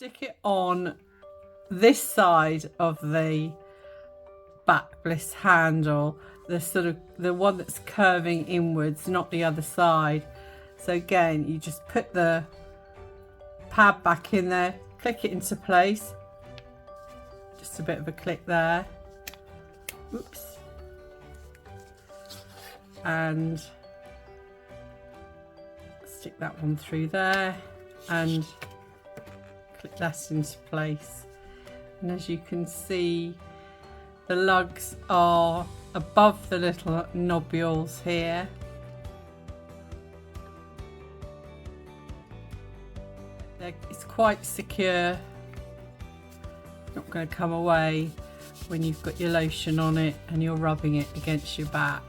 stick it on this side of the BackBliss handle, the one that's curving inwards, not the other side. So again, you just put the pad back in there, click it into place, just a bit of a click there, oops, and stick that one through there and click that into place. And as you can see, the lugs are above the little nobules here. It's quite secure, not going to come away when you've got your lotion on it and you're rubbing it against your back.